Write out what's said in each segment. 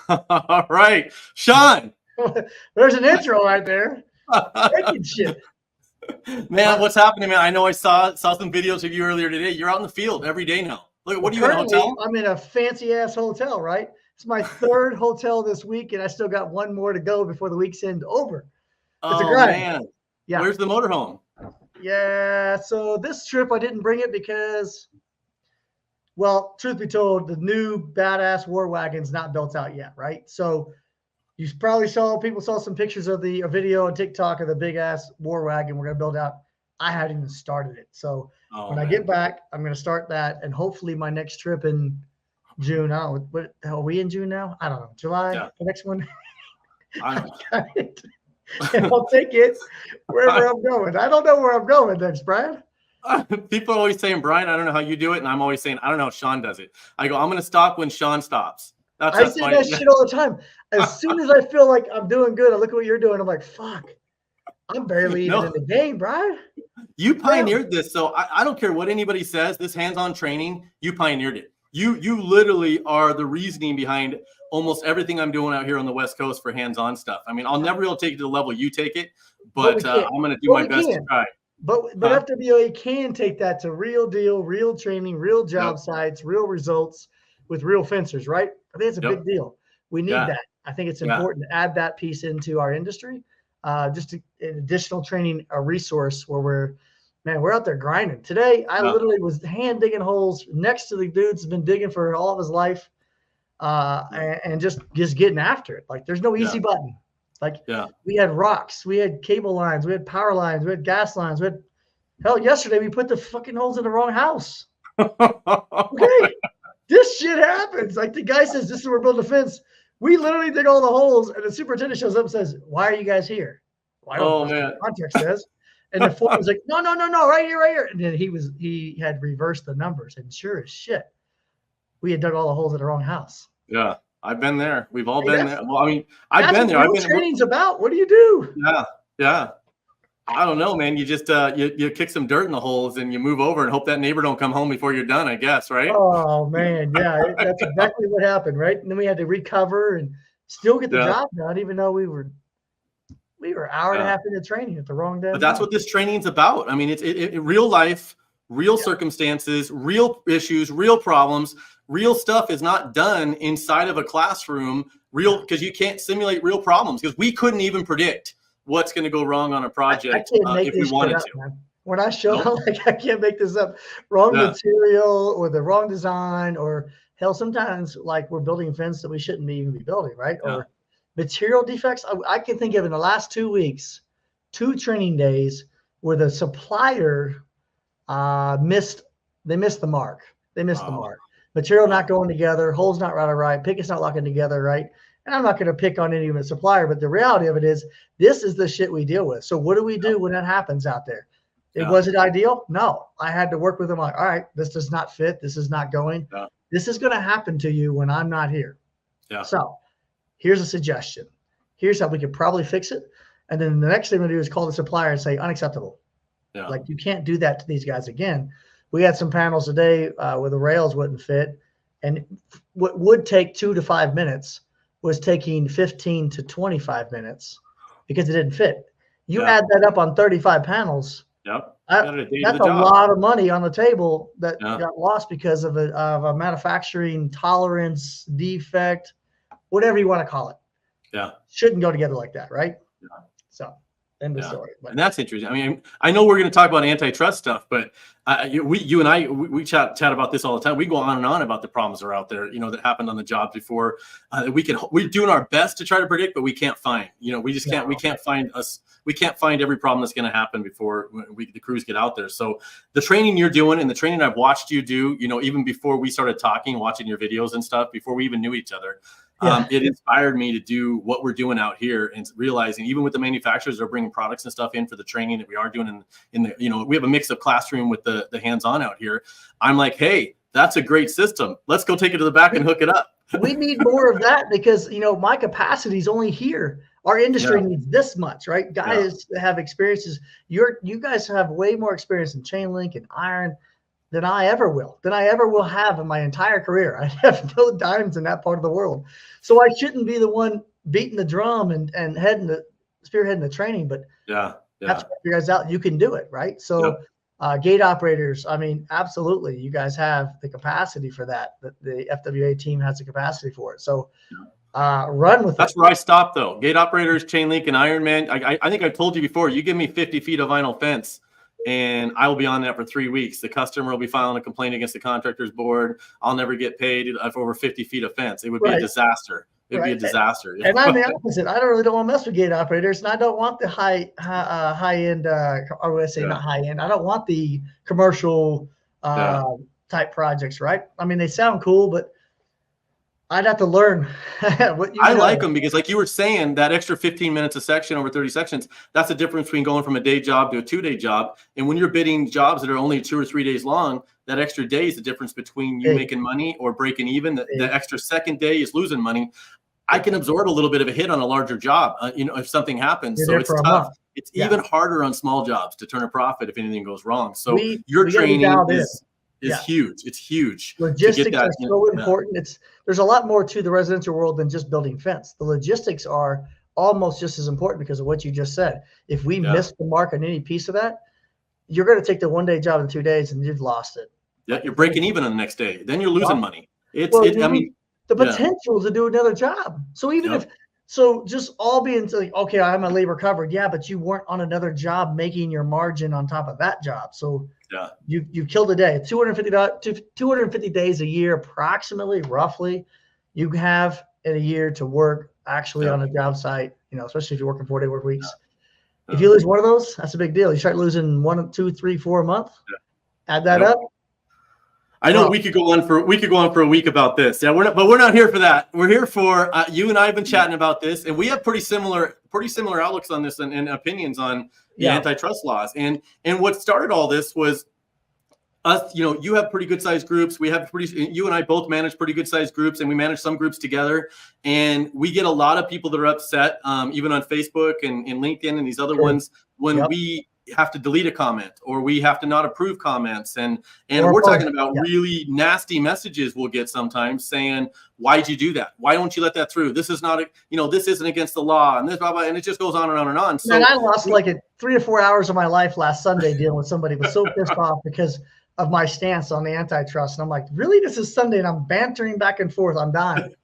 All right, Sean. There's an intro right there. Making shit. Man, what's happening, man? I know I saw some videos of you earlier today. You're out in the field every day now. Look, what are you in a hotel? I'm in a fancy ass hotel, right? It's my third hotel this week, and I still got one more to go before the week's end over. It's a grind. Man. Yeah. Where's the motorhome? Yeah, so this trip I didn't bring it because, well, truth be told, the new badass war wagon's not built out yet, right? So you probably people saw some pictures of a video on TikTok of the big ass war wagon we're gonna build out. I hadn't even started it. So when I get back, I'm gonna start that, and hopefully my next trip in June. I don't know, what the hell are we in June now? I don't know. July, the next one. I got it. And I'll take it wherever I'm going. I don't know where I'm going next, Brian. People are always saying, Brian, I don't know how you do it. And I'm always saying, I don't know how Sean does it. I go, I'm going to stop when Sean stops. I say that shit all the time. As soon as I feel like I'm doing good, I look at what you're doing. I'm like, fuck, I'm barely even in the game, Brian. You pioneered this. So I don't care what anybody says. This hands-on training, you pioneered it. You literally are the reasoning behind almost everything I'm doing out here on the West Coast for hands-on stuff. I mean, I'll never be able to take it to the level you take it, but I'm going to do my best to try. But FWA can take that to real deal, real training, real job sites, real results with real fencers, right? I think it's a big deal. We need that. I think it's important to add that piece into our industry. Just an additional training, a resource where we're out there grinding. Today, I literally was hand digging holes next to the dude's been digging for all of his life, and just getting after it. Like there's no easy button. Like we had rocks, we had cable lines, we had power lines, we had gas lines. Hell, yesterday we put the fucking holes in the wrong house. Okay, this shit happens. Like the guy says, this is where we're building a fence. We literally dig all the holes, and the superintendent shows up and says, "Why are you guys here?" Well, I don't know what the contract says. And the foreman's like, no, right here. And then he had reversed the numbers, and sure as shit, we had dug all the holes in the wrong house. Yeah, I've been there. We've all been there. Well, I mean, I've been there. What training's about? What do you do? Yeah. I don't know, man. You just you kick some dirt in the holes and you move over and hope that neighbor don't come home before you're done, I guess, right? Oh man, yeah, that's exactly what happened, right? And then we had to recover and still get the job done, even though we were an hour and a half into training at the wrong day. But that's what this training's about. I mean, it's real life, real circumstances, real issues, real problems. Real stuff is not done inside of a classroom, because you can't simulate real problems, because we couldn't even predict what's going to go wrong on a project if we wanted to. Man. When I show up, I can't make this up. Wrong material or the wrong design, or hell, sometimes like we're building a fence that we shouldn't even be building, right? Yeah. Or material defects. I can think of in the last 2 weeks, 2 training days where the supplier missed the mark. They missed the mark. Material not going together, holes not right, pickets not locking together, right? And I'm not going to pick on any of the supplier, but the reality of it is this is the shit we deal with. So what do we do when that happens out there? Was it ideal? No. I had to work with them like, all right, this does not fit. This is not going. Yeah. This is going to happen to you when I'm not here. Yeah. So here's a suggestion. Here's how we could probably fix it. And then the next thing we're going to do is call the supplier and say, unacceptable. Yeah. Like you can't do that to these guys again. We had some panels today where the rails wouldn't fit. And what would take 2 to 5 minutes was taking 15 to 25 minutes because it didn't fit. You add that up on 35 panels. Yep. That's a lot of money on the table that got lost because of a manufacturing tolerance defect, whatever you want to call it. Yeah. Shouldn't go together like that, right? Yeah. So end of story. And that's interesting. I mean, I know we're going to talk about antitrust stuff, but you and I chat about this all the time. We go on and on about the problems that are out there, that happened on the job before. We're doing our best to try to predict, but we can't find. We just can't. We can't find every problem that's going to happen before the crews get out there. So the training you're doing and the training I've watched you do, even before we started talking, watching your videos and stuff, before we even knew each other. It inspired me to do what we're doing out here and realizing even with the manufacturers are bringing products and stuff in for the training that we are doing in the, we have a mix of classroom with the hands-on out here. I'm like, hey, that's a great system. Let's go take it to the back and hook it up. We need more of that because, my capacity is only here. Our industry needs this much, right? Guys that have experiences. You guys have way more experience in chain link and iron. than I ever will have in my entire career. I have no dimes in that part of the world. So I shouldn't be the one beating the drum and spearheading the training, but that's what you guys out. You can do it, right? So gate operators, I mean, absolutely. You guys have the capacity for that. The FWA team has the capacity for it. So run with it. That's where I stop though. Gate operators, chain link, and Ironman. I think I told you before, you give me 50 feet of vinyl fence and I will be on that for 3 weeks. The customer will be filing a complaint against the contractor's board. I'll never get paid for over 50 feet of fence. It would be a disaster. It'd be a disaster. And I'm the opposite. I don't want to mess with gate operators, and I don't want the high end. I would say not high end. I don't want the commercial type projects, right? I mean, they sound cool, but I'd have to learn what you. I like them because, like you were saying, that extra 15 minutes a section over 30 sections, that's the difference between going from a day job to a 2-day job. And when you're bidding jobs that are only 2 or 3 days long, that extra day is the difference between you making money or breaking even. The extra second day is losing money. I can absorb a little bit of a hit on a larger job, if something happens. So it's tough. It's even harder on small jobs to turn a profit if anything goes wrong. So your training is huge. It's huge. Logistics are so important. There's a lot more to the residential world than just building fence. The logistics are almost just as important because of what you just said. If we miss the mark on any piece of that, you're going to take the 1-day job in 2 days and you've lost it. Yeah, you're breaking even on the next day. Then you're losing money. I mean, the potential to do another job. So even just all being like, okay, I'm a labor covered. Yeah, but you weren't on another job making your margin on top of that job. So you killed a day. 250 days a year, approximately, roughly, you have in a year to work actually on a job site, especially if you're working 4-day work weeks. If you lose one of those, that's a big deal. You start losing 1, 2, 3, 4 a month. Add that up. I know we could go on for a week about this. Yeah, we're not here for that. We're here for you and I have been chatting about this, and we have pretty similar outlooks on this and opinions on the antitrust laws. And what started all this was us. You have pretty good sized groups. You and I both manage pretty good sized groups, and we manage some groups together. And we get a lot of people that are upset, even on Facebook and LinkedIn and these other ones when we have to delete a comment or we have to not approve comments. And we're talking about really nasty messages we'll get sometimes saying, why'd you do that? Why don't you let that through? This is not, this isn't against the law and this, blah, blah, and it just goes on and on and on. So I lost 3 or 4 hours of my life last Sunday dealing with somebody who was so pissed off because of my stance on the antitrust. And I'm like, really, this is Sunday and I'm bantering back and forth. I'm dying.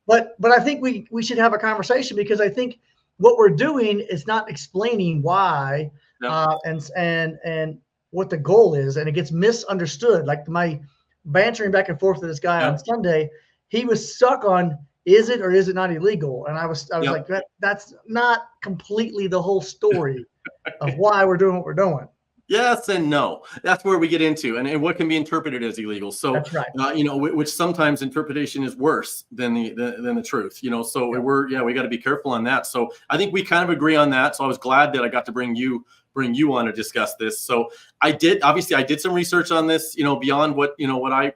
But I think we should have a conversation because I think what we're doing is not explaining why and what the goal is, and it gets misunderstood. Like my bantering back and forth with this guy on Sunday, he was stuck on is it or is it not illegal, and I was like, that's not completely the whole story of why we're doing what we're doing. Yes and no. That's where we get into and what can be interpreted as illegal. So that's right. Which sometimes interpretation is worse than the truth. So we got to be careful on that. So I think we kind of agree on that. So I was glad that I got to bring you on to discuss this. So I did some research on this. Beyond what I'm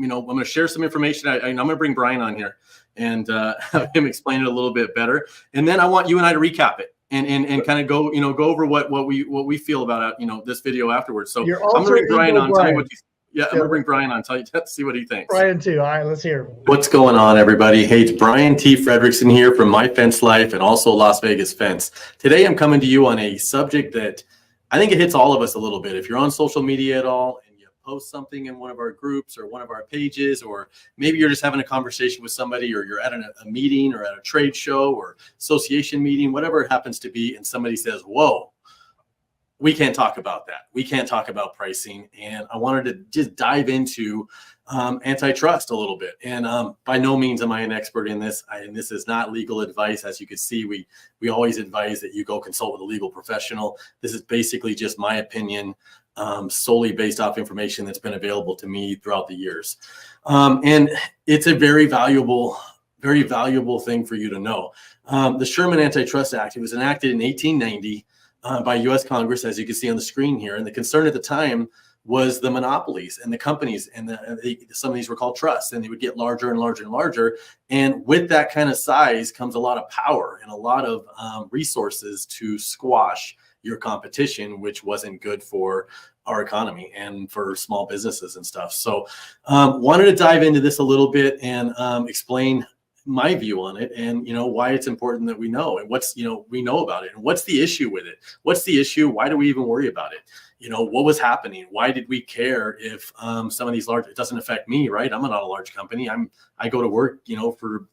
going to share some information. I'm going to bring Brian on here and have him explain it a little bit better. And then I want you and I to recap it. And kind of go over what we feel about this video afterwards. So I'm gonna bring Brian on. Tell me what I'm gonna bring Brian on. See what he thinks. Brian too. All right, let's hear. What's going on, everybody? Hey, it's Brian T. Frederickson here from My Fence Life and also Las Vegas Fence. Today, I'm coming to you on a subject that I think it hits all of us a little bit. If you're on social media at all and you post something in one of our groups or one of our pages, or maybe you're just having a conversation with somebody, or you're at a meeting or at a trade show or association meeting, whatever it happens to be, and somebody says, whoa, we can't talk about that. We can't talk about pricing. And I wanted to just dive into antitrust a little bit. And by no means am I an expert in this. And this is not legal advice. As you can see, we always advise that you go consult with a legal professional. This is basically just my opinion, solely based off information that's been available to me throughout the years. And it's a very valuable thing for you to know. The Sherman Antitrust Act, it was enacted in 1890 by U.S. Congress, as you can see on the screen here. And the concern at the time was the monopolies and the companies, and some of these were called trusts, and they would get larger and larger and larger. And with that kind of size comes a lot of power and a lot of resources to squash your competition, which wasn't good for our economy and for small businesses and stuff. So wanted to dive into this a little bit and explain my view on it, and why it's important that we know, and what's we know about it, and what's the issue with it. What's the issue? Why do we even worry about it? What was happening? Why did we care if some of these large, it doesn't affect me, right? I'm not a large company. I go to work, for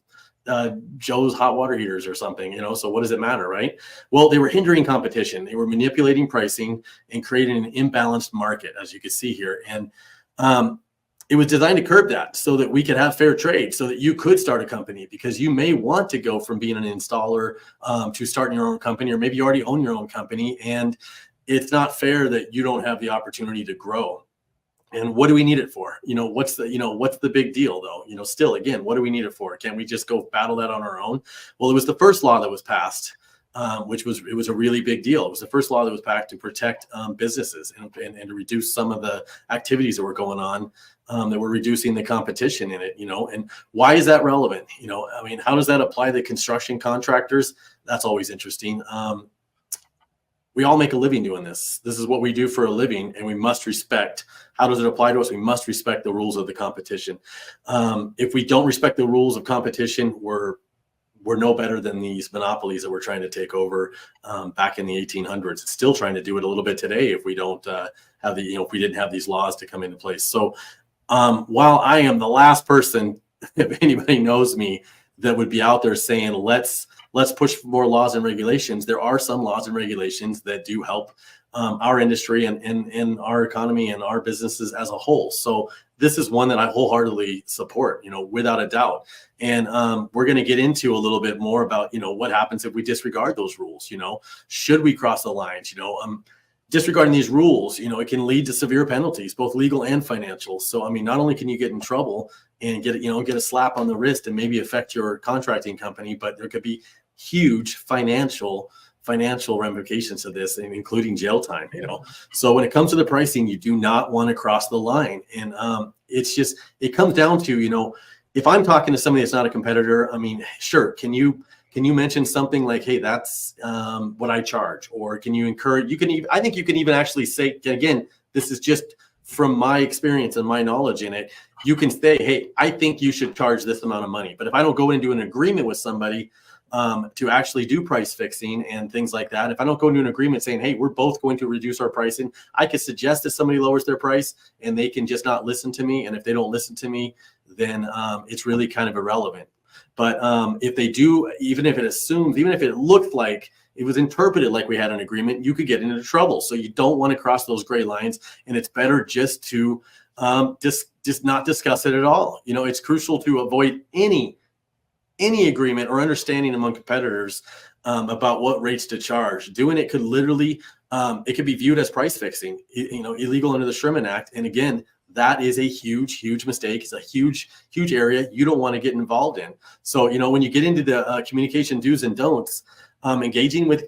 Joe's hot water heaters or something, so what does it matter, right? Well, they were hindering competition. They were manipulating pricing and creating an imbalanced market, as you can see here. And it was designed to curb that so that we could have fair trade, so that you could start a company, because you may want to go from being an installer to starting your own company, or maybe you already own your own company, and it's not fair that you don't have the opportunity to grow. And what do we need it for? What's the big deal though? Still, again, what do we need it for? Can't we just go battle that on our own? Well, it was the first law that was passed, which was a really big deal. It was the first law that was passed to protect businesses and to reduce some of the activities that were going on that were reducing the competition in it. And why is that relevant? How does that apply to construction contractors? That's always interesting. We all make a living doing this. This is what we do for a living, and we must respect. How does it apply to us? We must respect the rules of the competition. If we don't respect the rules of competition, we're no better than these monopolies that we're trying to take over back in the 1800s. It's still trying to do it a little bit today if we don't have if we didn't have these laws to come into place. So while I am the last person, if anybody knows me, that would be out there saying, let's push for more laws and regulations, there are some laws and regulations that do help our industry and our economy and our businesses as a whole. So this is one that I wholeheartedly support, without a doubt. And we're going to get into a little bit more about, what happens if we disregard those rules. Should we cross the lines? Disregarding these rules, it can lead to severe penalties, both legal and financial. So, not only can you get in trouble and get a slap on the wrist and maybe affect your contracting company, but there could be huge financial ramifications to this, including jail time. So when it comes to the pricing, you do not want to cross the line. And it comes down to, if I'm talking to somebody that's not a competitor, sure, can you mention something like, hey, that's what I charge? Or can you encourage, I think you can even actually say, again, this is just from my experience and my knowledge in it, you can say, hey, I think you should charge this amount of money. But if I don't go into an agreement with somebody to actually do price fixing and things like that, if I don't go into an agreement saying, hey, we're both going to reduce our pricing, I could suggest that somebody lowers their price and they can just not listen to me. And if they don't listen to me, then it's really kind of irrelevant. But if they do, even if it looked like it was interpreted like we had an agreement, you could get into trouble. So you don't want to cross those gray lines, and it's better just to just not discuss it at all. It's crucial to avoid any agreement or understanding among competitors about what rates to charge. Doing it could literally, it could be viewed as price fixing, illegal under the Sherman Act. And again, that is a huge mistake. It's a huge area you don't want to get involved in. So, when you get into the communication do's and don'ts, engaging with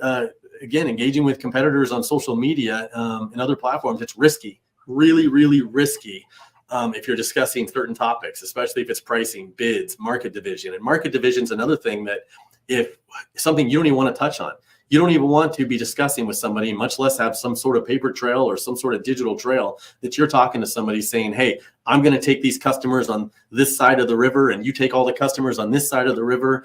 competitors on social media and other platforms, it's risky, really risky. If you're discussing certain topics, especially if it's pricing, bids, market division. And market division is another thing that if something you don't even want to touch on, you don't even want to be discussing with somebody, much less have some sort of paper trail or some sort of digital trail that you're talking to somebody saying, hey, I'm going to take these customers on this side of the river and you take all the customers on this side of the river.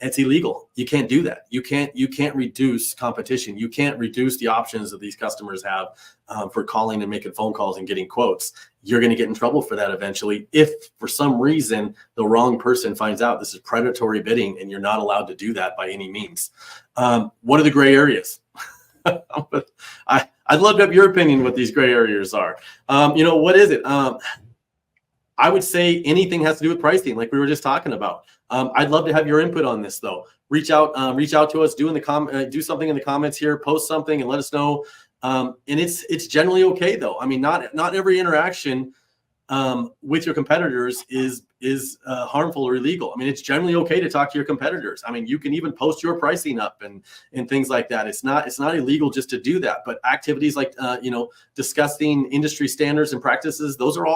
It's illegal. You can't do that. You can't reduce competition. You can't reduce the options that these customers have for calling and making phone calls and getting quotes. You're going to get in trouble for that eventually if for some reason the wrong person finds out this is predatory bidding, and you're not allowed to do that by any means. What are the gray areas? I'd love to have your opinion what these gray areas are. What is it? I would say anything has to do with pricing, like we were just talking about. I'd love to have your input on this, though. Reach out to us. Do something in the comments here. Post something and let us know. And it's generally okay, though. Not every interaction with your competitors is harmful or illegal. It's generally okay to talk to your competitors. You can even post your pricing up and things like that. It's not illegal just to do that. But activities like discussing industry standards and practices, those are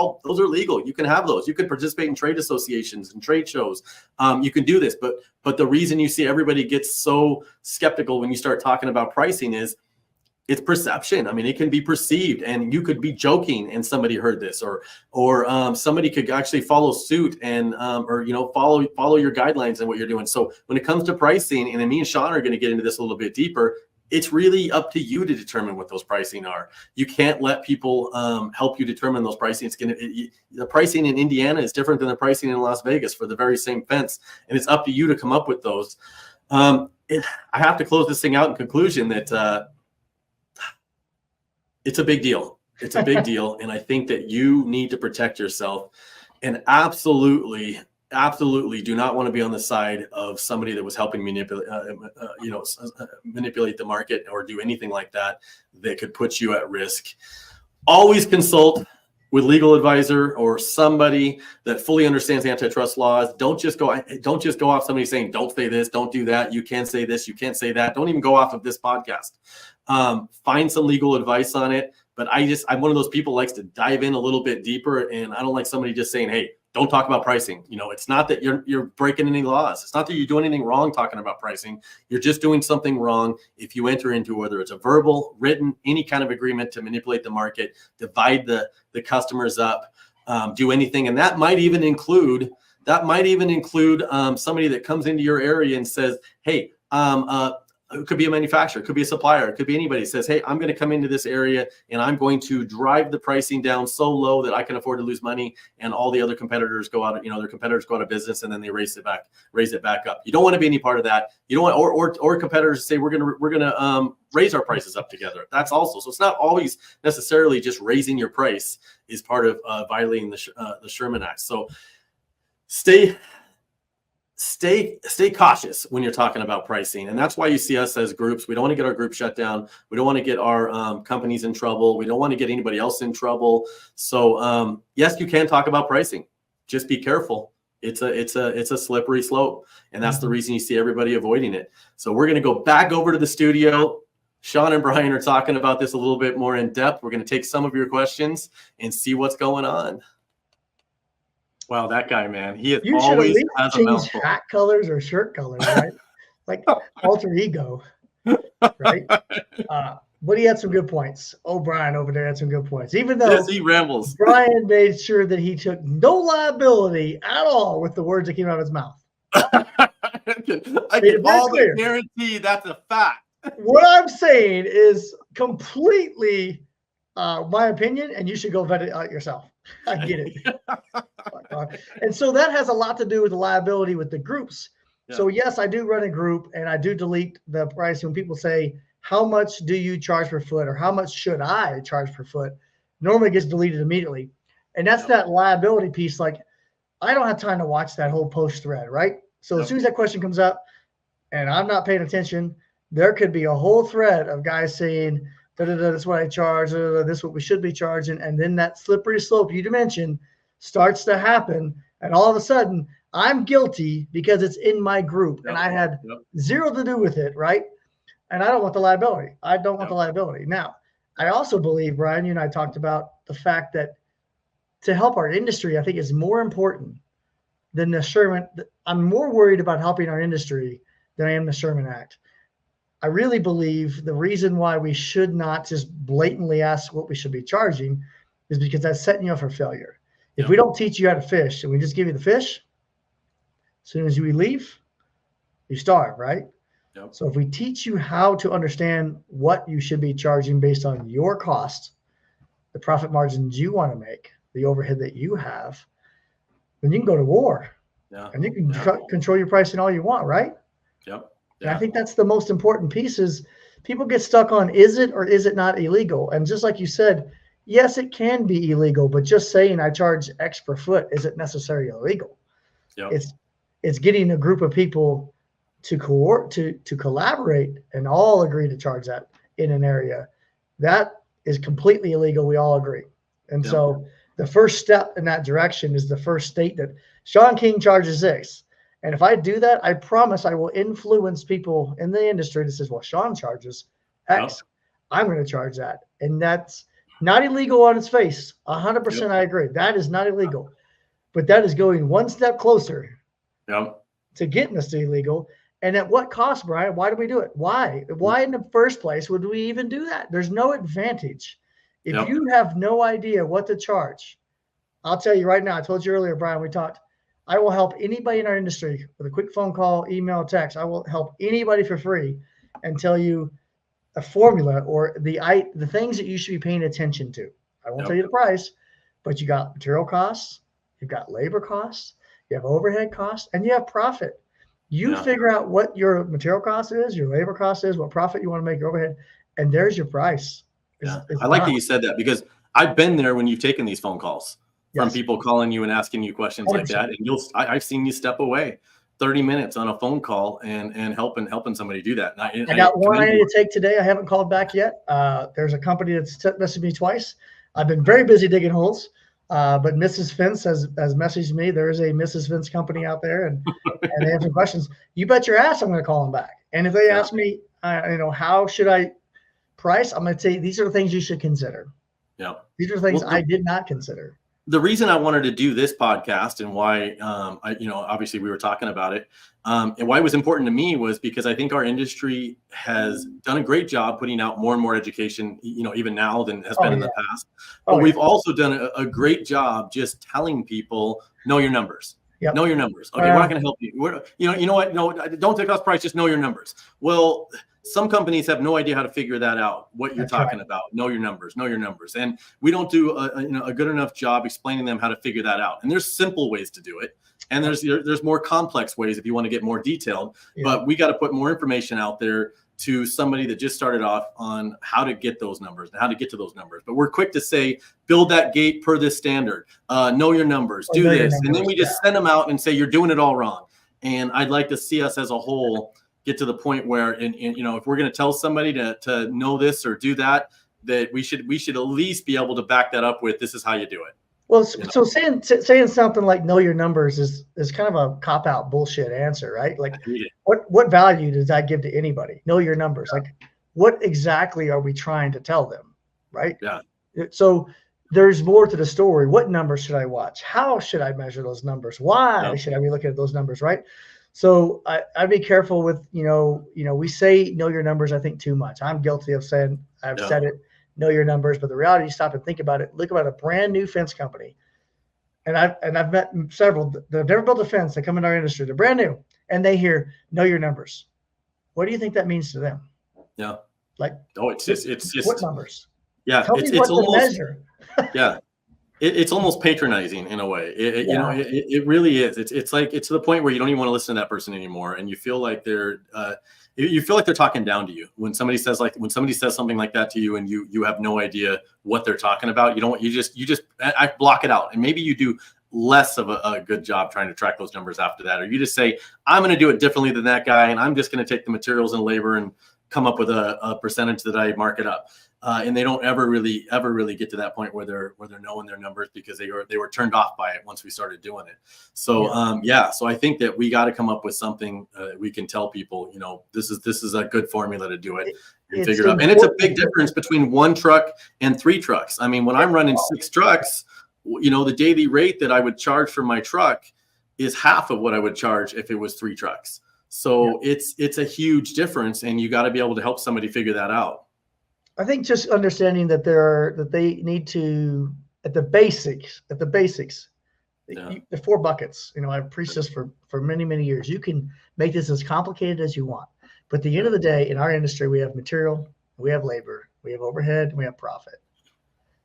legal. You can have those. You can participate in trade associations and trade shows. You can do this. But the reason you see everybody gets so skeptical when you start talking about pricing is it's perception. I mean, it can be perceived, and you could be joking and somebody heard this, or somebody could actually follow suit and or follow your guidelines and what you're doing. So when it comes to pricing, and then me and Sean are going to get into this a little bit deeper, it's really up to you to determine what those pricing are. You can't let people help you determine those pricing. The pricing in Indiana is different than the pricing in Las Vegas for the very same fence, and it's up to you to come up with those. I have to close this thing out in conclusion that it's a big deal. It's a big deal, and I think that you need to protect yourself, and absolutely do not want to be on the side of somebody that was helping manipulate the market or do anything like that could put you at risk. Always consult with legal advisor or somebody that fully understands antitrust laws. Don't just go off somebody saying, don't say this, don't do that. You can say this, you can't say that. Don't even go off of this podcast. Find some legal advice on it. But I'm one of those people likes to dive in a little bit deeper, and I don't like somebody just saying, hey, don't talk about pricing. It's not that you're breaking any laws. It's not that you're doing anything wrong talking about pricing. You're just doing something wrong if you enter into, whether it's a verbal, written, any kind of agreement to manipulate the market, divide the customers up, do anything. And that might even include somebody that comes into your area and says, hey, it could be a manufacturer, it could be a supplier, it could be anybody says, hey, I'm going to come into this area and I'm going to drive the pricing down so low that I can afford to lose money, and all the other competitors go out, their competitors go out of business, and then they raise it back up. You don't want to be any part of that. You don't want, or competitors say we're going to raise our prices up together. That's also, so it's not always necessarily just raising your price is part of violating the Sherman Act. So stay cautious when you're talking about pricing. And that's why you see us as groups. We don't want to get our group shut down. We don't want to get our companies in trouble. We don't want to get anybody else in trouble. So yes, you can talk about pricing. Just be careful. It's a slippery slope. And that's the reason you see everybody avoiding it. So we're going to go back over to the studio. Sean and Brian are talking about this a little bit more in depth. We're going to take some of your questions and see what's going on. Wow, that guy, man. He always has a mouthful. Hat colors or shirt colors, right? Like alter ego, right? But he had some good points. Oh, Brian over there had some good points. Even though yes, he rambles. Brian made sure that he took no liability at all with the words that came out of his mouth. I can always guarantee that's a fact. What I'm saying is completely my opinion, and you should go vet it out yourself. I get it. And so that has a lot to do with the liability with the groups. Yeah. So yes, I do run a group, and I do delete the price. When people say, how much do you charge per foot, or how much should I charge per foot, normally gets deleted immediately. And that's that liability piece. Like, I don't have time to watch that whole post thread, right? So as soon as that question comes up and I'm not paying attention, there could be a whole thread of guys saying, that's what I charge, this is what we should be charging. And then that slippery slope you mentioned starts to happen. And all of a sudden, I'm guilty because it's in my group and I had zero to do with it, right? And I don't want the liability. I don't want the liability. Now, I also believe, Brian, you and I talked about the fact that to help our industry, I think is more important than the Sherman. I'm more worried about helping our industry than I am the Sherman Act. I really believe the reason why we should not just blatantly ask what we should be charging is because that's setting you up for failure. If we don't teach you how to fish and we just give you the fish, as soon as you leave, you starve, right? Yep. So if we teach you how to understand what you should be charging based on your cost, the profit margins you want to make, the overhead that you have, then you can go to war. Yeah. And you can control your pricing all you want, right? Yep. And I think that's the most important piece is people get stuck on, is it or is it not illegal? And just like you said, yes, it can be illegal, but just saying I charge X per foot isn't necessarily illegal. Yep. It's getting a group of people to collaborate and all agree to charge that in an area. That is completely illegal. We all agree. And so the first step in that direction is the first state that Sean King charges X. And if I do that, I promise I will influence people in the industry that says, well, Sean charges X. I'm going to charge that. And that's not illegal on its face. 100% I agree. That is not illegal. But that is going one step closer to getting us to illegal. And at what cost, Brian? Why do we do it? Why in the first place would we even do that? There's no advantage. If Yep. you have no idea what to charge, I'll tell you right now, I told you earlier, Brian, we talked, I will help anybody in our industry with a quick phone call, email, text. I will help anybody for free and tell you a formula or the things that you should be paying attention to. I won't tell you the price, but you got material costs, you've got labor costs, you have overhead costs, and you have profit. You figure out what your material cost is, your labor cost is, what profit you want to make, your overhead, and there's your price. I like that you said that, because I've been there when you've taken these phone calls from people calling you and asking you questions 100%. Like that. And I've seen you step away 30 minutes on a phone call and helping somebody do that. And I got one I need to take today. I haven't called back yet. There's a company that's messaged me twice. I've been very busy digging holes. But Mrs. Fence has messaged me. There is a Mrs. Fence company out there, and they have some questions. You bet your ass I'm going to call them back. And if they ask me, how should I price? I'm going to say, these are the things you should consider. Yeah. These are the things I did not consider. The reason I wanted to do this podcast and why, obviously we were talking about it, and why it was important to me was because I think our industry has done a great job putting out more and more education, even now than has been in the past. But we've also done a great job just telling people, know your numbers. Yep. Know your numbers. Okay, we're not going to help you. You know what? No, don't take cost price. Just know your numbers. Well, some companies have no idea how to figure that out. What you're talking about. Know your numbers. Know your numbers. And we don't do a good enough job explaining them how to figure that out. And there's simple ways to do it, and there's more complex ways if you want to get more detailed. Yeah. But we got to put more information out there to somebody that just started off on how to get those numbers and how to get to those numbers. But we're quick to say, build that gate per this standard, know your numbers, do this. And then we just send them out and say, you're doing it all wrong. And I'd like to see us as a whole get to the point where, if we're going to tell somebody to know this or do that, that we should at least be able to back that up with, this is how you do it. Well, so saying something like know your numbers is kind of a cop-out bullshit answer, right? Like what value does that give to anybody? Know your numbers. Like what exactly are we trying to tell them, right? Yeah. So there's more to the story. What numbers should I watch? How should I measure those numbers? Why should I be looking at those numbers, right? So I'd be careful with, we say know your numbers, I think too much. I'm guilty of saying, I've said it. Know your numbers, but the reality, you stop and think about it. Look about a brand new fence company, and I've met several that have never built a fence. They come in our industry, they're brand new, and they hear know your numbers. What do you think that means to them? Yeah, like it's just what numbers? Yeah, Tell me what to measure. Yeah, it's almost patronizing in a way. It really is. It's like it's to the point where you don't even want to listen to that person anymore, and you feel like they're talking down to you when somebody says something like that to you, and you have no idea what they're talking about. I block it out, and maybe you do less of a good job trying to track those numbers after that, or you just say, I'm going to do it differently than that guy, and I'm just going to take the materials and labor and come up with a percentage that I mark it up. And they don't ever really get to that point where they're knowing their numbers, because they were turned off by it once we started doing it. So so I think that we got to come up with something we can tell people, this is a good formula to do it and figure it out. And it's a big difference between one truck and 3 trucks. I mean, when I'm running 6 trucks, the daily rate that I would charge for my truck is half of what I would charge if it was 3 trucks. So it's a huge difference, and you got to be able to help somebody figure that out. I think just understanding that they need to, at the basics, the 4 buckets. I've preached this for many, many years. You can make this as complicated as you want, but at the end of the day, in our industry, we have material, we have labor, we have overhead, and we have profit.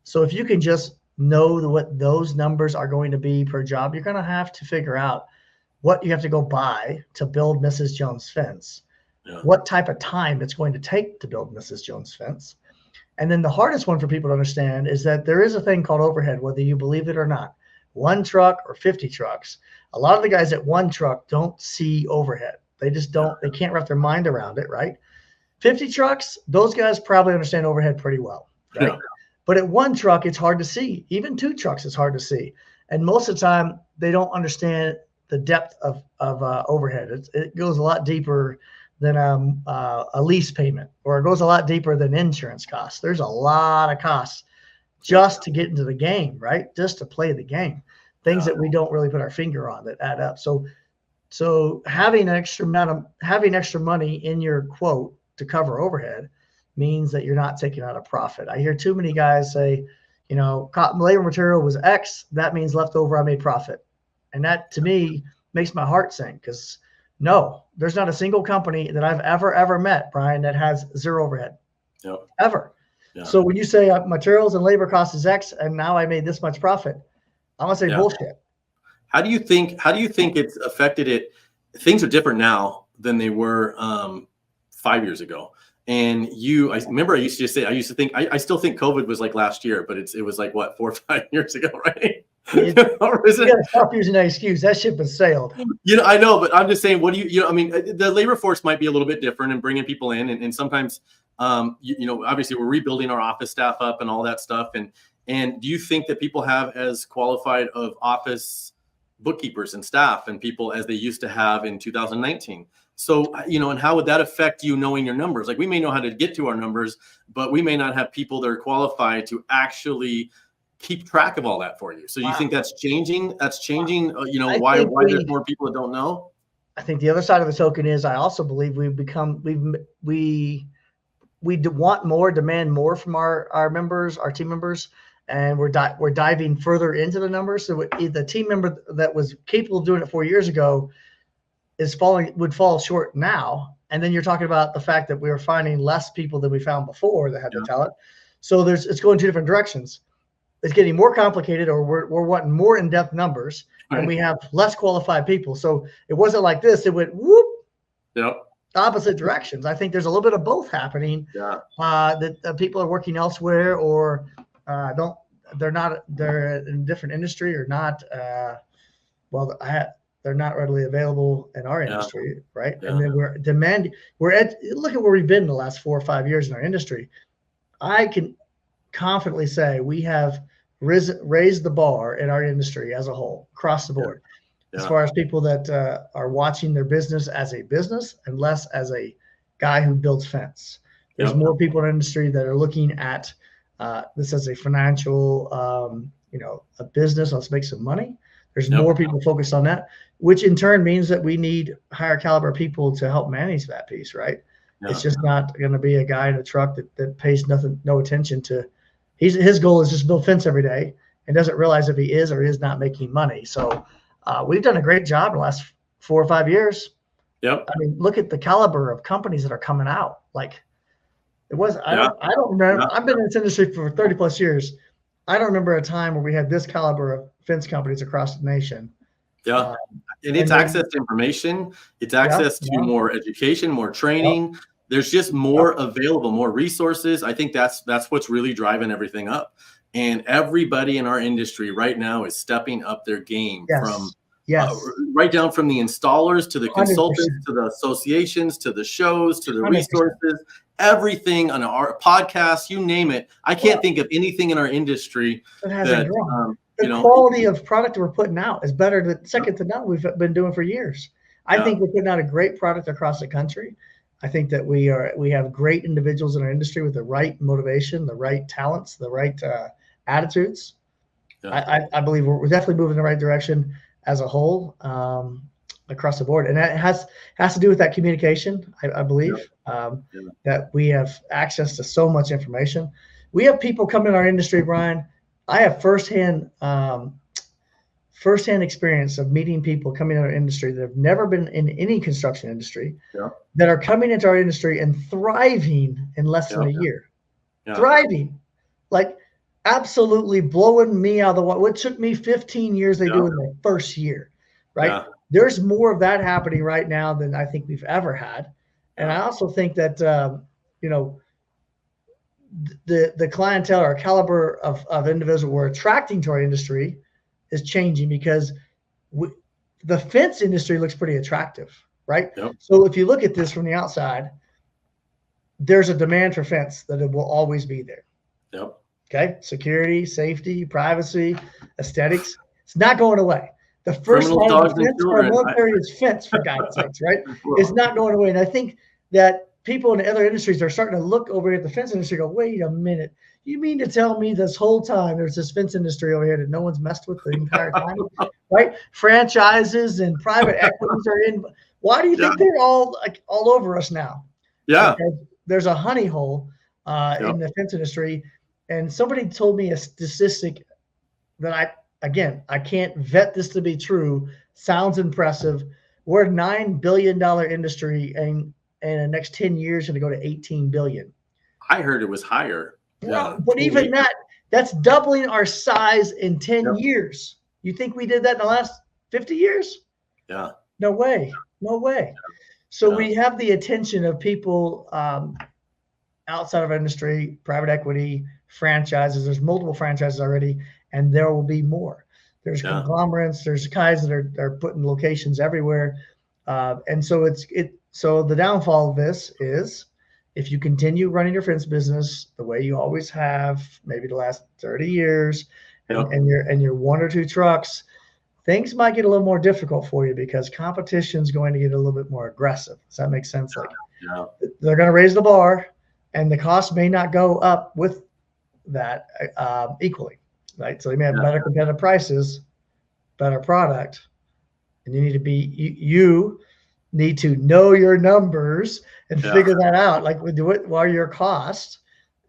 So if you can just know what those numbers are going to be per job, you're going to have to figure out what you have to go buy to build Mrs. Jones' fence. What type of time it's going to take to build Mrs. Jones' fence. And then the hardest one for people to understand is that there is a thing called overhead, whether you believe it or not. 1 truck or 50 trucks. A lot of the guys at 1 truck don't see overhead. They just don't, they can't wrap their mind around it, right? 50 trucks, those guys probably understand overhead pretty well, right? But at 1 truck, it's hard to see. Even 2 trucks, it's hard to see. And most of the time, they don't understand the depth of overhead. It goes a lot deeper than a lease payment, or it goes a lot deeper than insurance costs. There's a lot of costs just to get into the game, right? Just to play the game. Things that we don't really put our finger on that add up. So So having extra money in your quote to cover overhead means that you're not taking out a profit. I hear too many guys say, cotton labor material was X. That means leftover, I made profit. And that to me makes my heart sink, because no, there's not a single company that I've ever met, Brian, that has zero overhead. Yep. Ever. Yeah. So when you say materials and labor cost is X and now I made this much profit, I'm gonna say bullshit. How do you think it's affected it? Things are different now than they were 5 years ago. And I remember I used to think I still think COVID was like last year, but it was like what, 4 or 5 years ago, right? You gotta stop using that excuse. That ship has sailed. I know, but I'm just saying, what do I mean, the labor force might be a little bit different and bringing people in, and sometimes, obviously we're rebuilding our office staff up and all that stuff. And do you think that people have as qualified of office bookkeepers and staff and people as they used to have in 2019? So, and how would that affect you knowing your numbers? Like, we may know how to get to our numbers, but we may not have people that are qualified to actually keep track of all that for you. So you think that's changing? That's changing, why there's more people that don't know? I think the other side of the token is, I also believe we demand more from our members, our team members, and we're diving further into the numbers. So the team member that was capable of doing it 4 years ago would fall short now. And then you're talking about the fact that we were finding less people than we found before that had the talent. So it's going two different directions. It's getting more complicated, or we're wanting more in-depth numbers, and we have less qualified people. So it wasn't like this. It went whoop. Yep. Opposite directions. I think there's a little bit of both happening. Yeah. That people are working elsewhere, or they're in a different industry, or not. They're not readily available in our industry, right? Yeah. And then look at where we've been the last 4 or 5 years in our industry. I can confidently say we have raised the bar in our industry as a whole, across the board, as far as people that are watching their business as a business and less as a guy who builds fence. There's more people in our industry that are looking at this as a financial, a business. Let's make some money. There's more people focused on that, which in turn means that we need higher caliber people to help manage that piece, right? Yeah. It's just not going to be a guy in a truck that pays no attention to. His goal is just build fence every day and doesn't realize if he is or is not making money. So we've done a great job in the last 4 or 5 years. Yep. I mean, look at the caliber of companies that are coming out. Like it was, I don't remember. I've been in this industry for 30 plus years. I don't remember a time where we had this caliber of fence companies across the nation. Yeah. And it's access to information. It's access to more education, more training. Yep. There's just more available, more resources. I think that's what's really driving everything up. And everybody in our industry right now is stepping up their game from right down from the installers to the consultants 100%. To the associations to the shows to the 100%. Resources, everything on our podcast, you name it. I can't think of anything in our industry that the quality of product we're putting out is better than second to none. We've been doing for years. I think we're putting out a great product across the country. I think that we have great individuals in our industry with the right motivation, the right talents, the right attitudes. Yeah. I believe we're definitely moving in the right direction as a whole across the board. And that has to do with that communication, I believe, that we have access to so much information. We have people come in our industry, Brian. I have firsthand experience of meeting people coming in our industry that have never been in any construction industry, that are coming into our industry and thriving in less than a year. Thriving, like absolutely blowing me out of the water. What took me 15 years, they do in their first year, right? Yeah. There's more of that happening right now than I think we've ever had. And I also think that, the clientele or caliber of individuals we're attracting to our industry is changing, because the fence industry looks pretty attractive, right? Yep. So if you look at this from the outside, there's a demand for fence that it will always be there. Yep. Okay. Security, safety, privacy, aesthetics. It's not going away. The first line of defense for our military is fence, for God's sakes, right? It's not going away. And I think that people in the other industries are starting to look over at the fence industry and go, wait a minute. You mean to tell me this whole time there's this fence industry over here that no one's messed with the entire time, right? Franchises and private equities are in. Why do you think they're all over us now? Yeah. Because there's a honey hole in the fence industry. And somebody told me a statistic that I can't vet this to be true. Sounds impressive. We're a $9 billion industry, and in the next 10 years, going to go to 18 billion. I heard it was higher. Well, but even that's doubling our size in 10 years. You think we did that in the last 50 years? Yeah. No way. No way. So we have the attention of people outside of our industry, private equity, franchises. There's multiple franchises already, and there will be more. There's conglomerates. There's guys that are putting locations everywhere. And so so the downfall of this is, if you continue running your fence business the way you always have, maybe the last 30 years, and you're one or two trucks, things might get a little more difficult for you because competition is going to get a little bit more aggressive. Does that make sense? They're going to raise the bar, and the cost may not go up with that equally, right? So they may have better competitive prices, better product, and you need to know your numbers and figure that out. Like, what are your costs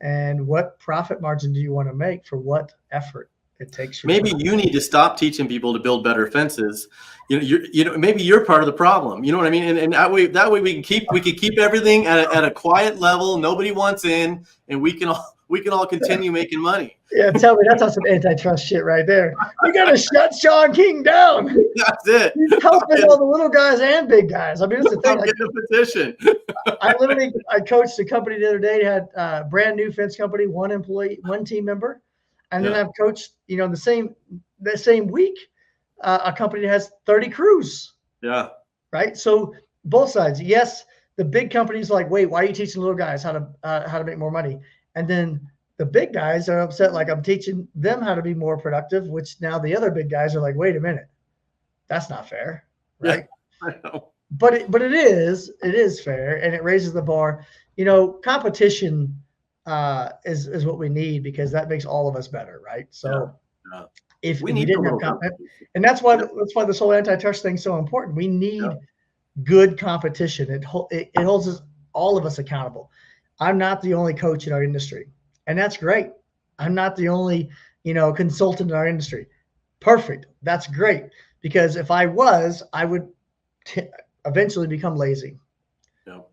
and what profit margin do you want to make for what effort it takes you? Maybe you need to stop teaching people to build better fences. Maybe you're part of the problem. You know what I mean? And that way we can keep everything at a quiet level. Nobody wants in, and we can all continue making money. Yeah, tell me, that's some antitrust shit right there. We got to shut Sean King down. That's it. He's helping all the little guys and big guys. I mean, it's the thing. Get a position. I coached a company the other day, had a brand new fence company, one employee, one team member. And then I've coached, the same week, a company that has 30 crews. Yeah. Right. So both sides. Yes, the big companies like, wait, why are you teaching little guys how to make more money? And then the big guys are upset, like I'm teaching them how to be more productive, which now the other big guys are like, wait a minute, that's not fair. Right. Yeah, I know. But it is fair, and it raises the bar. Competition is what we need, because that makes all of us better, right? So if we didn't have competition, and that's why this whole antitrust thing is so important. We need good competition. It holds all of us accountable. I'm not the only coach in our industry, and that's great. I'm not the only consultant in our industry. Perfect. That's great, because if I was, I would eventually become lazy.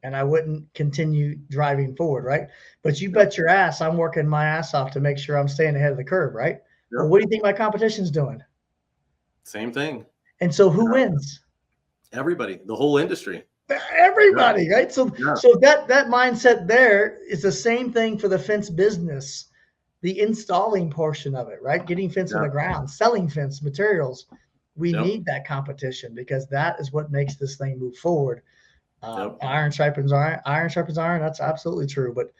And I wouldn't continue driving forward, right? But you bet your ass I'm working my ass off to make sure I'm staying ahead of the curve, right? Well, what do you think my competition's doing? Same thing. And so who wins? Everybody, the whole industry. Everybody, right? So that mindset there is the same thing for the fence business, the installing portion of it, right? Getting fence on the ground, selling fence materials. We need that competition, because that is what makes this thing move forward. Iron sharpens iron. That's absolutely true. But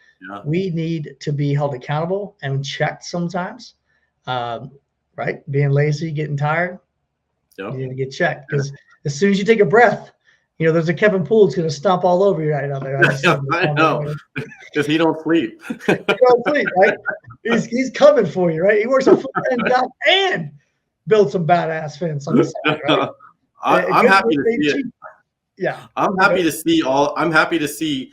we need to be held accountable and checked sometimes, right? Being lazy, getting tired, you need to get checked, because as soon as you take a breath, there's a Kevin Poole that's going to stomp all over you right out there. I know, because he don't sleep. He don't sleep, right? He's coming for you, right? He works a full-time job and builds some badass fence on the side, right? I'm happy to see it. Yeah, I'm happy to see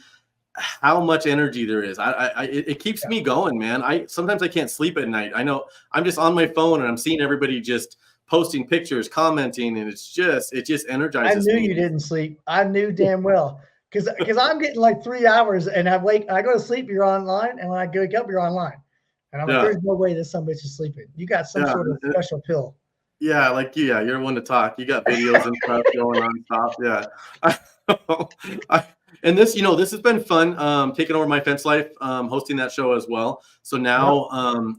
how much energy there is. It keeps me going, man. Sometimes I can't sleep at night. I know I'm just on my phone and I'm seeing everybody just posting pictures, commenting, and it just energizes me. I knew you didn't sleep. I knew damn well, because I'm getting like 3 hours, and I go to sleep, you're online, and when I wake up, you're online, and I'm like, there's no way this son bitch is sleeping. You got some sort of special pill. Yeah, you're one to talk. You got videos and stuff going on top. Yeah. And this has been fun, taking over My Fence Life, hosting that show as well. So now,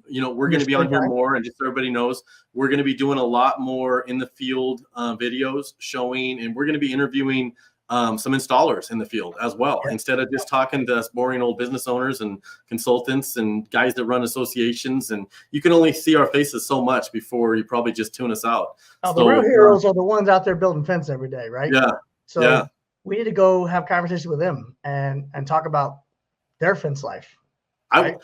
we're going to be on here more, and just so everybody knows, we're going to be doing a lot more in the field videos showing, and we're going to be interviewing some installers in the field as well, instead of just talking to us boring old business owners and consultants and guys that run associations. And you can only see our faces so much before you probably just tune us out. The real heroes are the ones out there building fence every day, right? Yeah. So we need to go have conversation with them and talk about their fence life. I Right?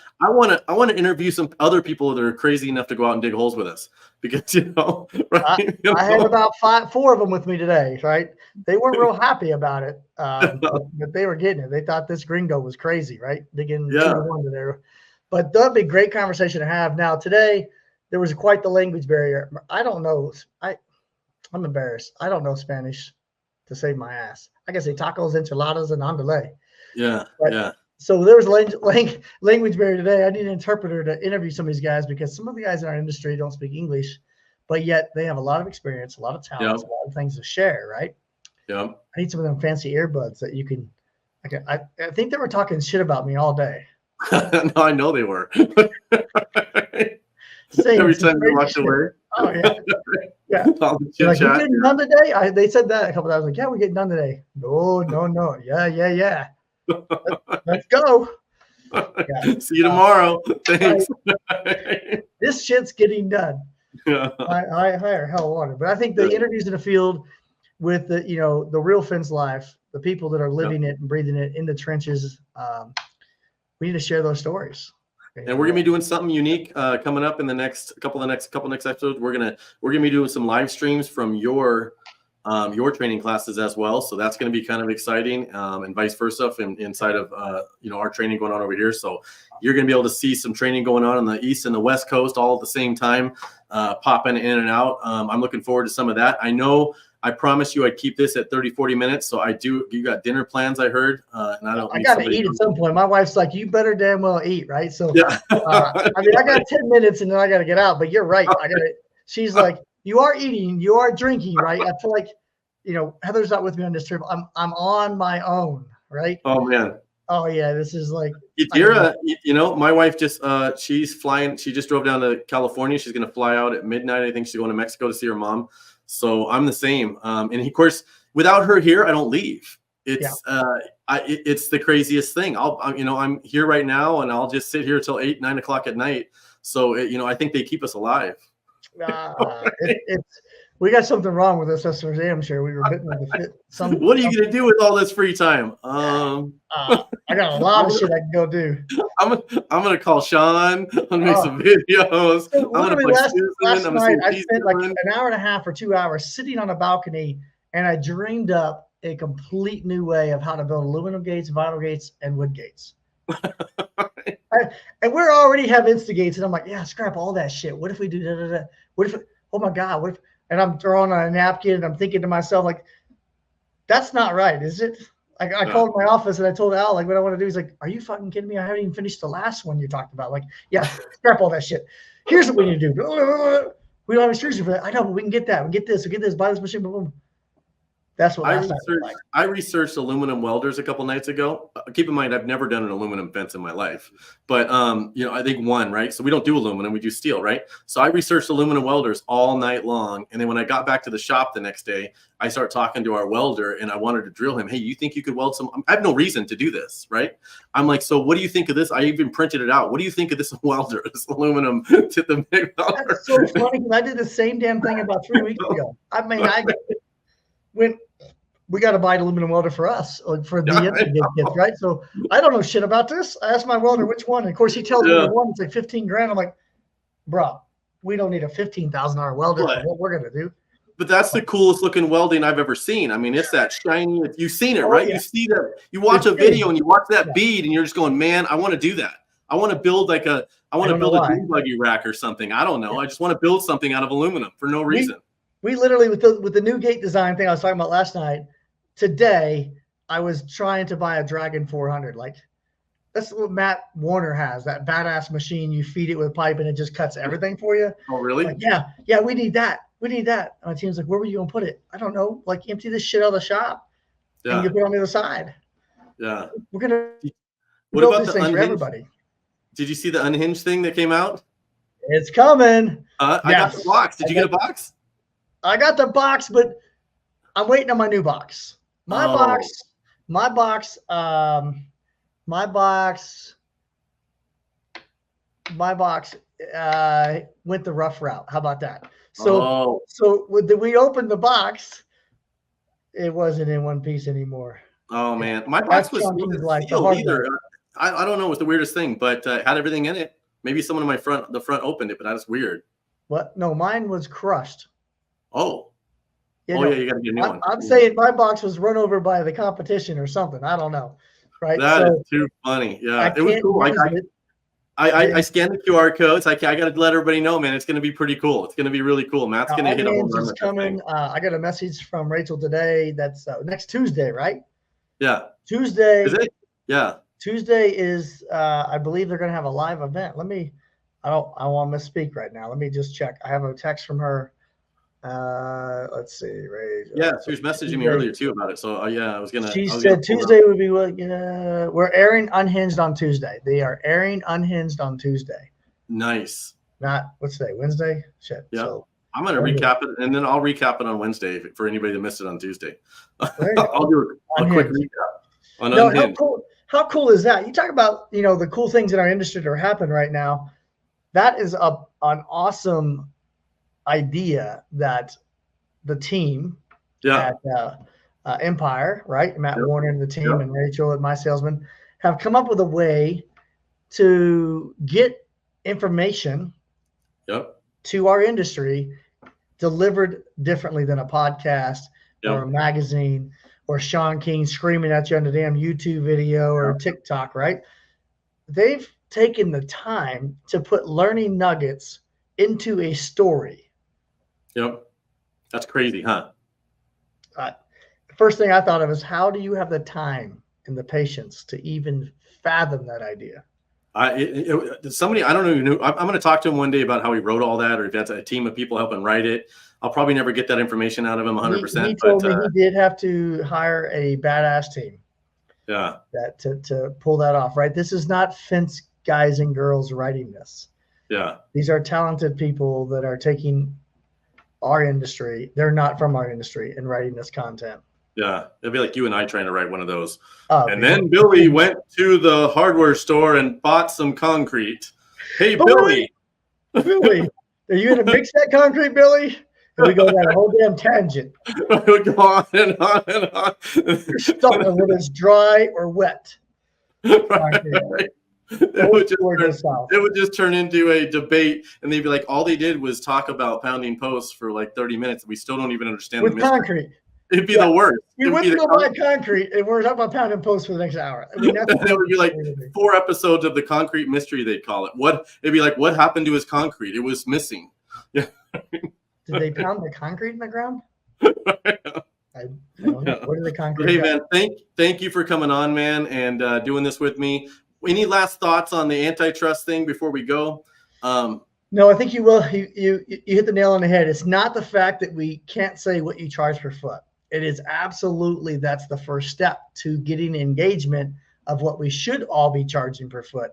want to interview some other people that are crazy enough to go out and dig holes with us, because right? I had about 4 of them with me today. Right? They weren't real happy about it, but they were getting it. They thought this gringo was crazy, right? Digging 2 to 1 to there. But that'd be a great conversation to have. Now today there was quite the language barrier. I don't know. I'm embarrassed. I don't know Spanish to save my ass. I can say tacos, enchiladas, and andale. Yeah, But, yeah. So there was language barrier today. I need an interpreter to interview some of these guys, because some of the guys in our industry don't speak English, but yet they have a lot of experience, a lot of talents, a lot of things to share, right? Yeah. I need some of them fancy earbuds that you can. I think they were talking shit about me all day. No, I know they were. Saying Every some time you crazy walked shit. away. Oh yeah, yeah. All the They're like, chit we chat. getting done today? They said that a couple times. Like, yeah, we're getting done today. No. Yeah. Let's go. Yeah. See you tomorrow. Thanks. This shit's getting done. Yeah. I hire hell water. But I think the interviews in the field with the, the real fence life, the people that are living it and breathing it in the trenches, we need to share those stories. And we're gonna be doing something unique coming up in the next couple episodes. We're gonna be doing some live streams from your training classes as well. So that's gonna be kind of exciting, and vice versa inside of our training going on over here. So you're gonna be able to see some training going on the East and the West Coast all at the same time, popping in and out. I'm looking forward to some of that. I know I promised you I'd keep this at 30-40 minutes. So you got dinner plans, I heard. And I got to eat at some point. My wife's like, you better damn well eat, right? So, yeah. I got 10 minutes and then I got to get out, but you're right. She's like, you are eating, you are drinking, right? I feel like, Heather's not with me on this trip. I'm on my own, right? Oh man. Oh yeah. This is like, my wife just, she's flying. She just drove down to California. She's going to fly out at midnight. I think she's going to Mexico to see her mom. So I'm the same. And of course, without her here, I don't leave. It's it's the craziest thing. I'm here right now, and I'll just sit here till 8, 9 o'clock at night. So I think they keep us alive. We got something wrong with us, I'm sure. We were bitten with the fit. What are you gonna do with all this free time? I got a lot of shit I can go do. I'm gonna call Sean. I'm gonna make some videos. So last night I spent like an hour and a half or 2 hours sitting on a balcony, and I dreamed up a complete new way of how to build aluminum gates, vinyl gates, and wood gates. And we already have Instagates, and I'm like, yeah, scrap all that shit. What if we do da-da-da? What if, oh my God, what if, and I'm throwing on a napkin and I'm thinking to myself, like, that's not right, is it? I called my office and I told Al, like, what I want to do. He's like, are you fucking kidding me? I haven't even finished the last one you talked about. Like, yeah, scrap all that shit. Here's what we need to do. We don't have a solution for that. I know, but we can get that. We get this, buy this machine, boom, boom. That's what I researched aluminum welders a couple nights ago. Keep in mind, I've never done an aluminum fence in my life, but I think one, right? So we don't do aluminum, we do steel, right? So I researched aluminum welders all night long, and then when I got back to the shop the next day, I started talking to our welder, and I wanted to drill him. Hey, you think you could weld some? I have no reason to do this, right? I'm like, so what do you think of this? I even printed it out. What do you think of this welder, this aluminum to the MIG welder? That's so funny, because I did the same damn thing about 3 weeks ago. I mean, when we got to buy an aluminum welder for us, like for the kits, right? So I don't know shit about this. I asked my welder which one, and of course he tells me the one. It's like 15 grand. I'm like, bro, we don't need a $15,000 welder for what we're gonna do. But that's the coolest looking welding I've ever seen. I mean, it's that shiny. You've seen it, right? Yeah. You see that. You watch a video and you watch that bead, and you're just going, man, I want to do that. I want to build a dune buggy rack or something. I don't know. I just want to build something out of aluminum for no reason. We literally, with the new gate design thing I was talking about last night, today I was trying to buy a Dragon 400. Like, that's what Matt Warner has, that badass machine. You feed it with pipe and it just cuts everything for you. Oh, really? Like, yeah, we need that. We need that. And my team's like, where were you going to put it? I don't know. Like, empty this shit out of the shop and you put it on the other side. Yeah. We're going to build these things for everybody. Did you see the unhinged thing that came out? It's coming. I got the box. Did you get a box? I got the box, but I'm waiting on my new box. My box went the rough route. How about that? So when we opened the box, It wasn't in one piece anymore. Oh man, my That's box was Chunky's wasn't like the sealed hard either. I don't know. It was the weirdest thing, but had everything in it. Maybe someone in the front opened it, but that's weird. What? No, mine was crushed. Oh, You oh know, yeah, you got to get a new one. I'm saying my box was run over by the competition or something. I don't know. Right. That So is too funny. I Yeah, it was can't cool. use it. I scanned the QR codes. I got to let everybody know, man. It's going to be pretty cool. It's going to be really cool. Matt's going to hit a home run with that thing. I got a message from Rachel today. That's next Tuesday, right? Yeah. Tuesday. Is it? Yeah. Tuesday is, I believe they're going to have a live event. I want to misspeak right now. Let me just check. I have a text from her. Let's see. Rachel. Yeah, she was messaging me earlier too about it. So yeah, I was gonna. She said Tuesday would be what? We're airing Unhinged on Tuesday. They are airing Unhinged on Tuesday. Nice. Not what's today? Wednesday. Shit. Yeah. So I'm gonna recap it, and then I'll recap it on Wednesday for anybody that missed it on Tuesday. I'll do a quick recap on Unhinged. How cool is that? You talk about the cool things in our industry that are happening right now. That is an awesome idea that the team at Empire, right? Matt Warner and the team and Rachel and My Salesman have come up with a way to get information to our industry delivered differently than a podcast or a magazine or Sean King screaming at you on the damn YouTube video or TikTok, right? They've taken the time to put learning nuggets into a story. Yep. That's crazy, huh? The first thing I thought of is, how do you have the time and the patience to even fathom that idea? Somebody, I don't know who. I'm going to talk to him one day about how he wrote all that, or if that's a team of people helping write it. I'll probably never get that information out of him 100%. He told me he did have to hire a badass team. Yeah. That to pull that off, right? This is not fence guys and girls writing this. Yeah. These are talented people that are taking our industry. They're not from our industry and writing this content. Yeah. It'd be like you and I trying to write one of those. Then Billy went to the hardware store and bought some concrete. Hey, Billy. Billy, are you going to mix that concrete, Billy? And we go down a whole damn tangent. We go on and on and on. You're stuck on whether it's dry or wet. Right. It would just turn into a debate, and they'd be like, all they did was talk about pounding posts for like 30 minutes. We still don't even understand with concrete. It'd be the worst. We went to go buy concrete, and we're talking about pounding posts for the next hour. I mean, that's it would be like 4 episodes of the concrete mystery, they'd call it. It'd be like, what happened to his concrete? It was missing. Yeah. Did they pound the concrete in the ground? I don't know. Where did the concrete Hey, go? man, thank you for coming on, man, and doing this with me. Any last thoughts on the antitrust thing before we go? No, I think you will. You hit the nail on the head. It's not the fact that we can't say what you charge per foot. It is absolutely, that's the first step to getting engagement of what we should all be charging per foot.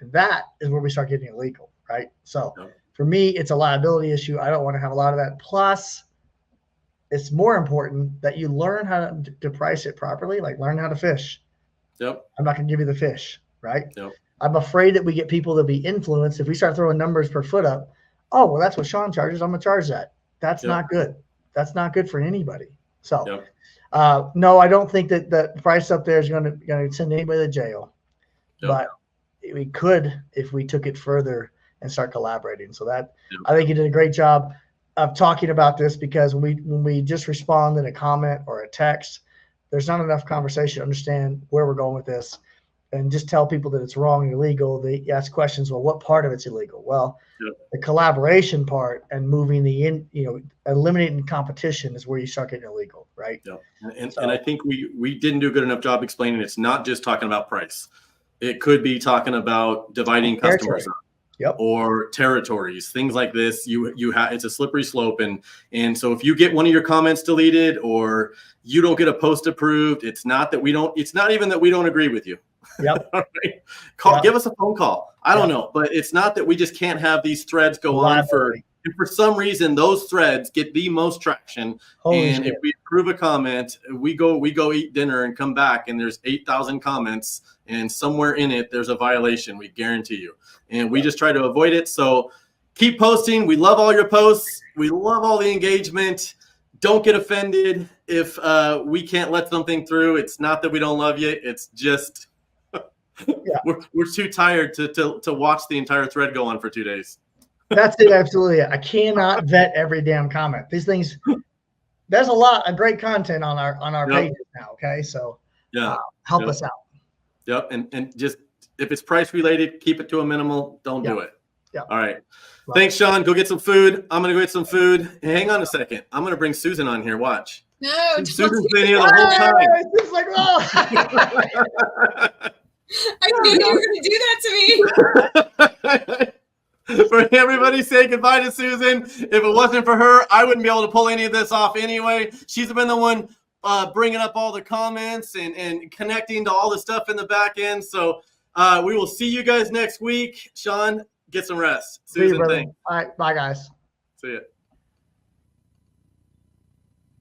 And that is where we start getting illegal, right? So for me, it's a liability issue. I don't want to have a lot of that. Plus, it's more important that you learn how to price it properly, like learn how to fish. Yep. I'm not going to give you the fish, right? Yep. I'm afraid that we get people to be influenced. If we start throwing numbers per foot up, oh, well, that's what Sean charges. I'm going to charge that. That's not good. That's not good for anybody. So, no, I don't think that the price up there is going to send anybody to jail. But we could if we took it further and start collaborating. So that I think you did a great job of talking about this, because when we just respond in a comment or a text, there's not enough conversation to understand where we're going with this. And just tell people that it's wrong and illegal. They ask questions. Well, what part of it's illegal? Well, the collaboration part and moving eliminating competition is where you start getting illegal, right? Yeah. And I think we didn't do a good enough job explaining it's not just talking about price. It could be talking about dividing customers up, or territories, things like this. It's a slippery slope, and so if you get one of your comments deleted or you don't get a post approved, it's not even that we don't agree with you. Yep. Right? Give us a phone call. I don't know, but it's not that we just can't have these threads go on for some reason. Those threads get the most traction. If we approve a comment, we go eat dinner and come back, and there's 8,000 comments, and somewhere in it there's a violation. We guarantee you, and we just try to avoid it. So keep posting. We love all your posts. We love all the engagement. don't get offended if we can't let something through. It's not that we don't love you. It's just we're too tired to watch the entire thread go on for 2 days. That's it. Absolutely. I cannot vet every damn comment. These things, there's a lot of great content on our pages now. Okay. So help us out. Yep. And just, if it's price related, keep it to a minimal. Don't do it. Yeah. All right. Thanks, Sean. Go get some food. I'm going to go get some food. Hang on a second. I'm going to bring Susan on here. Watch. No, Susan's been here the whole time. It's like, oh. I knew you were going to do that to me. For everybody, say goodbye to Susan. If it wasn't for her, I wouldn't be able to pull any of this off anyway. She's been the one bringing up all the comments and connecting to all the stuff in the back end. So we will see you guys next week. Sean, get some rest. Susan, thanks. All right. Bye, guys. See ya.